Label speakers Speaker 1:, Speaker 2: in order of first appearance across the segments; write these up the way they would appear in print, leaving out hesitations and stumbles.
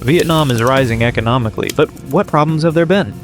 Speaker 1: Vietnam is rising economically, but what problems have there been?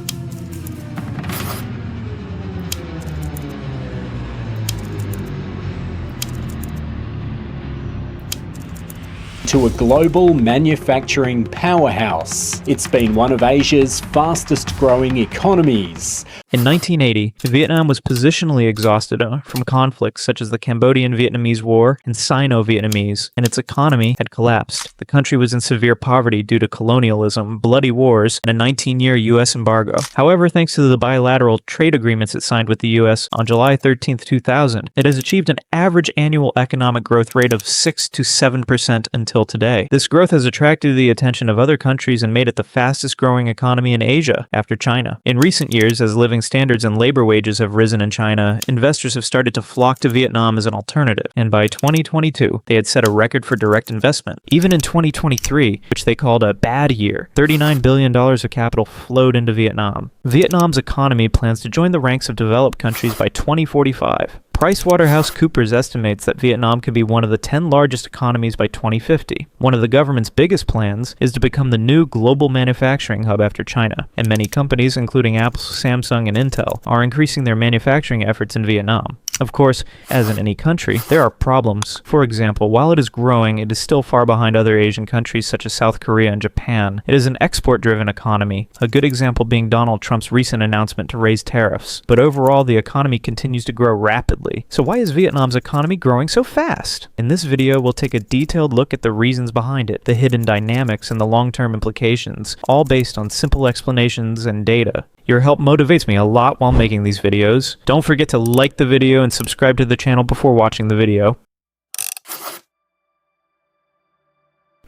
Speaker 2: To a global manufacturing powerhouse. It's been one of Asia's fastest growing economies.
Speaker 1: In 1980, Vietnam was positionally exhausted from conflicts such as the Cambodian-Vietnamese War and Sino-Vietnamese, and its economy had collapsed. The country was in severe poverty due to colonialism, bloody wars, and a 19-year U.S. embargo. However, thanks to the bilateral trade agreements it signed with the U.S. on July 13, 2000, it has achieved an average annual economic growth rate of 6 to 7% until today. This growth has attracted the attention of other countries and made it the fastest growing economy in Asia after China. In recent years, as living standards and labor wages have risen in China, investors have started to flock to Vietnam as an alternative, and by 2022, they had set a record for direct investment. Even in 2023, which they called a bad year, $39 billion of capital flowed into Vietnam. Vietnam's economy plans to join the ranks of developed countries by 2045. PricewaterhouseCoopers estimates that Vietnam could be one of the 10 largest economies by 2050. One of the government's biggest plans is to become the new global manufacturing hub after China, and many companies, including Apple, Samsung, and Intel, are increasing their manufacturing efforts in Vietnam. Of course, as in any country, there are problems. For example, while it is growing, it is still far behind other Asian countries such as South Korea and Japan. It is an export-driven economy, a good example being Donald Trump's recent announcement to raise tariffs. But overall, the economy continues to grow rapidly. So why is Vietnam's economy growing so fast? In this video, we'll take a detailed look at the reasons behind it, the hidden dynamics, and the long-term implications, all based on simple explanations and data. Your help motivates me a lot while making these videos. Don't forget to like the video and subscribe to the channel before watching the video.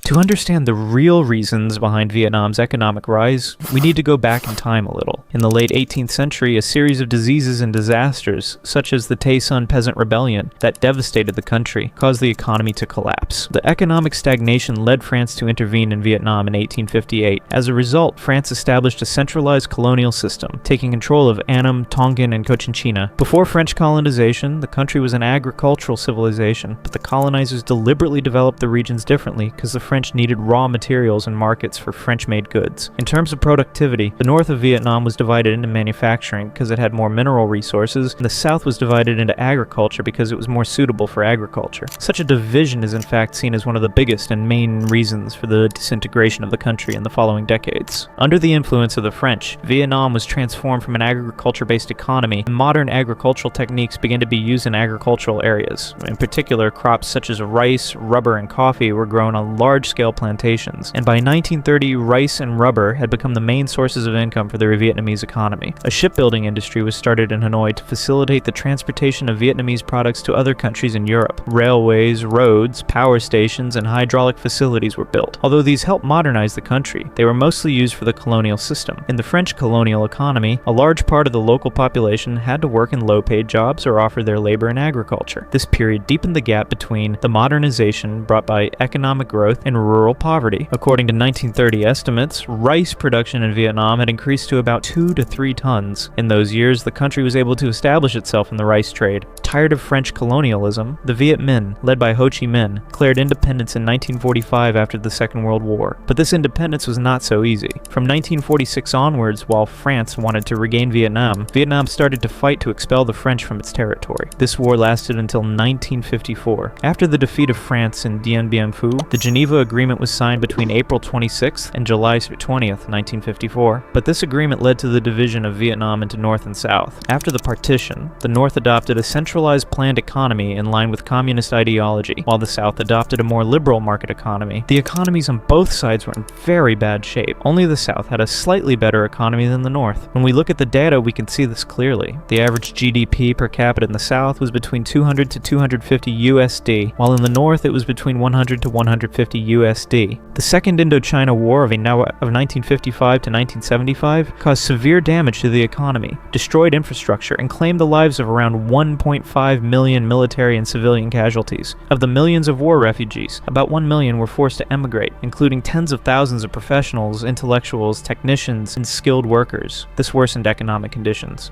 Speaker 1: To understand the real reasons behind Vietnam's economic rise, we need to go back in time a little. In the late 18th century, a series of diseases and disasters, such as the Tay Son Peasant Rebellion, that devastated the country, caused the economy to collapse. The economic stagnation led France to intervene in Vietnam in 1858. As a result, France established a centralized colonial system, taking control of Annam, Tonkin, and Cochinchina. Before French colonization, the country was an agricultural civilization, but the colonizers deliberately developed the regions differently because the French needed raw materials and markets for French-made goods. In terms of productivity, the north of Vietnam was divided into manufacturing because it had more mineral resources, and the south was divided into agriculture because it was more suitable for agriculture. Such a division is in fact seen as one of the biggest and main reasons for the disintegration of the country in the following decades. Under the influence of the French, Vietnam was transformed from an agriculture-based economy, and modern agricultural techniques began to be used in agricultural areas. In particular, crops such as rice, rubber, and coffee were grown on large-scale plantations, and by 1930, rice and rubber had become the main sources of income for the Vietnamese economy. A shipbuilding industry was started in Hanoi to facilitate the transportation of Vietnamese products to other countries in Europe. Railways, roads, power stations, and hydraulic facilities were built. Although these helped modernize the country, they were mostly used for the colonial system. In the French colonial economy, a large part of the local population had to work in low-paid jobs or offer their labor in agriculture. This period deepened the gap between the modernization brought by economic growth and rural poverty. According to 1930 estimates, rice production in Vietnam had increased to about 2 to 3 tons. In those years, the country was able to establish itself in the rice trade. Tired of French colonialism, the Viet Minh, led by Ho Chi Minh, declared independence in 1945 after the Second World War. But this independence was not so easy. From 1946 onwards, while France wanted to regain Vietnam, Vietnam started to fight to expel the French from its territory. This war lasted until 1954. After the defeat of France in Dien Bien Phu, the Geneva Agreement was signed between April 26th and July 20th, 1954, but this agreement led to the division of Vietnam into North and South. After the partition, the North adopted a centralized planned economy in line with communist ideology, while the South adopted a more liberal market economy. The economies on both sides were in very bad shape. Only the South had a slightly better economy than the North. When we look at the data, we can see this clearly. The average GDP per capita in the South was between 200 to 250 USD, while in the North it was between 100 to 150 USD. The Second Indochina War of 1955 to 1975 caused severe damage to the economy, destroyed infrastructure, and claimed the lives of around 1.5 million military and civilian casualties. Of the millions of war refugees, about 1 million were forced to emigrate, including tens of thousands of professionals, intellectuals, technicians, and skilled workers. This worsened economic conditions.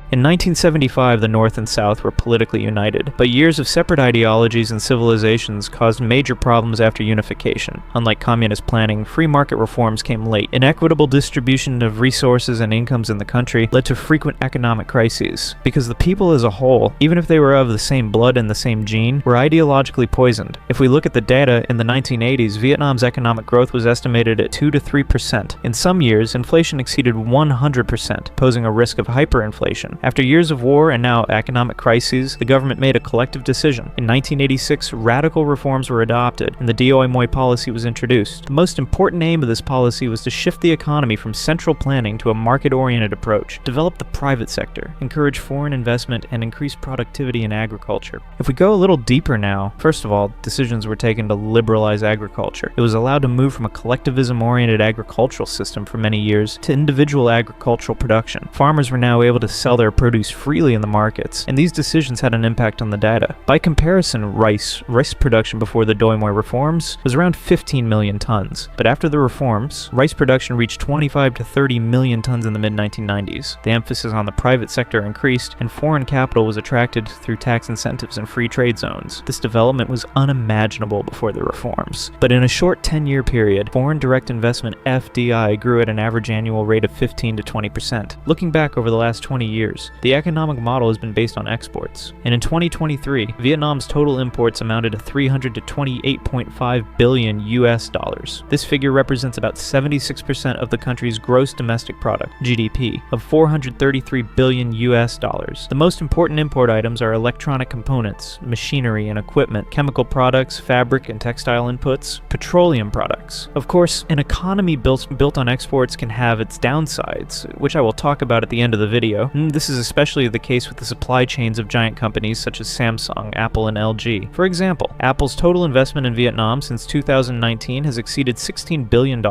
Speaker 1: In 1975, the North and South were politically united, but years of separate ideologies and civilizations caused major problems after unification. Unlike communist planning, free market reforms came late. Inequitable distribution of resources and incomes in the country led to frequent economic crises, because the people as a whole, even if they were of the same blood and the same gene, were ideologically poisoned. If we look at the data, in the 1980s, Vietnam's economic growth was estimated at 2 to 3%. In some years, inflation exceeded 100%, posing a risk of hyperinflation. After years of war and now economic crises, the government made a collective decision. In 1986, radical reforms were adopted, and the Doi Moi policy was introduced. The most important aim of this policy was to shift the economy from central planning to a market-oriented approach, develop the private sector, encourage foreign investment, and increase productivity in agriculture. If we go a little deeper now, first of all, decisions were taken to liberalize agriculture. It was allowed to move from a collectivism-oriented agricultural system for many years to individual agricultural production. Farmers were now able to sell their produce freely in the markets, and these decisions had an impact on the data. By comparison, rice production before the Doi Moi reforms was around 15 million tons, but after the reforms, rice production reached 25 to 30 million tons in the mid-1990s. The emphasis on the private sector increased, and foreign capital was attracted through tax incentives and free trade zones. This development was unimaginable before the reforms, but in a short 10-year period, foreign direct investment (FDI) grew at an average annual rate of 15 to 20%. Looking back over the last 20 years, the economic model has been based on exports, and in 2023, Vietnam's total imports amounted to $328.5 billion US dollars. This figure represents about 76% of the country's gross domestic product, GDP, of $433 billion US dollars. The most important import items are electronic components, machinery and equipment, chemical products, fabric and textile inputs, petroleum products. Of course, an economy built on exports can have its downsides, which I will talk about at the end of the video. This is especially the case with the supply chains of giant companies such as Samsung, Apple, and LG. For example, Apple's total investment in Vietnam since 2019 has exceeded $16 billion.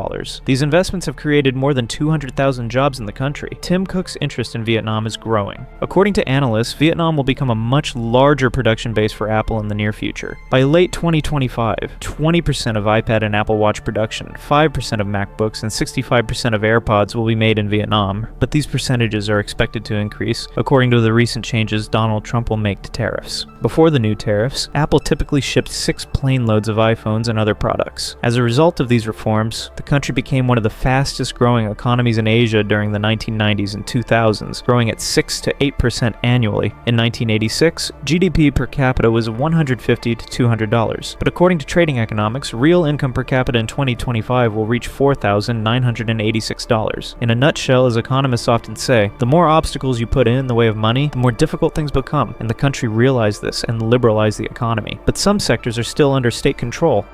Speaker 1: These investments have created more than 200,000 jobs in the country. Tim Cook's interest in Vietnam is growing. According to analysts, Vietnam will become a much larger production base for Apple in the near future. By late 2025, 20% of iPad and Apple Watch production, 5% of MacBooks, and 65% of AirPods will be made in Vietnam, but these percentages are expected to increase according to the recent changes Donald Trump will make to tariffs. Before the new tariffs, Apple typically shipped 6 plane loads of iPhones and other products. As a result of these reforms, the country became one of the fastest growing economies in Asia during the 1990s and 2000s, growing at 6 to 8% annually. In 1986, GDP per capita was $150 to $200, but according to Trading Economics, real income per capita in 2025 will reach $4,986. In a nutshell, as economists often say, the more obstacles you put in the way of money, the more difficult things become, and the country realized this and liberalized the economy. But some sectors are still under state control.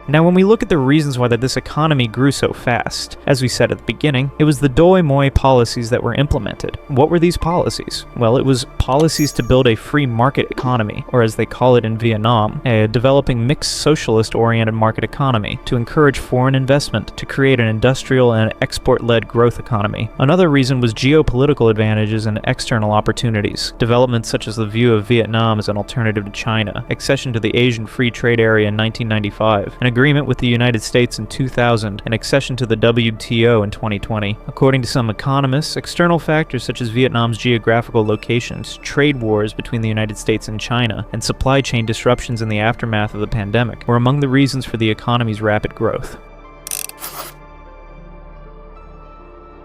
Speaker 1: Now, when we look at the reasons why this economy grew so fast, as we said at the beginning, it was the Doi Moi policies that were implemented. What were these policies? Well, it was policies to build a free market economy, or as they call it in Vietnam, a developing mixed socialist-oriented market economy, to encourage foreign investment, to create an industrial and export-led growth economy. Another reason was geopolitical advantages and external opportunities. Developments such as the view of Vietnam as an alternative to China, accession to the Asian Free Trade Area in 1995, an agreement with the United States in 2000, and accession to the WTO in 2020. According to some economists, external factors such as Vietnam's geographical locations, trade wars between the United States and China, and supply chain disruptions in the aftermath of the pandemic were among the reasons for the economy's rapid growth.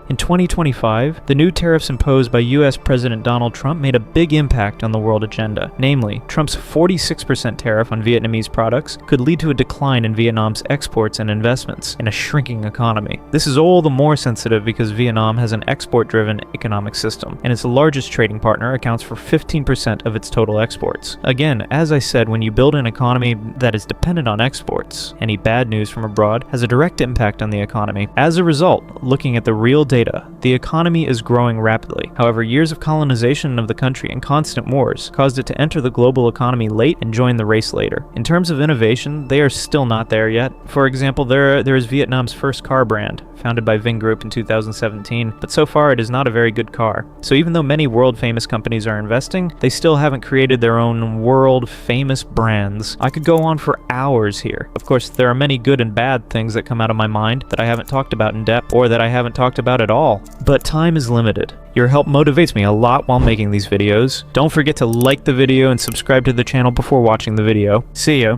Speaker 1: In 2025, the new tariffs imposed by US President Donald Trump made a big impact on the world agenda. Namely, Trump's 46% tariff on Vietnamese products could lead to a decline in Vietnam's exports and investments in a shrinking economy. This is all the more sensitive because Vietnam has an export-driven economic system, and its largest trading partner accounts for 15% of its total exports. Again, as I said, when you build an economy that is dependent on exports, any bad news from abroad has a direct impact on the economy. As a result, looking at the real data, the economy is growing rapidly. However, years of colonization of the country and constant wars caused it to enter the global economy late and join the race later. In terms of innovation, they are still not there yet. For example, there is Vietnam's first car brand, founded by Vingroup in 2017, but so far it is not a very good car. So even though many world-famous companies are investing, they still haven't created their own world-famous brands. I could go on for hours here. Of course, there are many good and bad things that come out of my mind that I haven't talked about in depth, or that I haven't talked about at at all. But time is limited. Your help motivates me a lot while making these videos. Don't forget to like the video and subscribe to the channel before watching the video. See ya!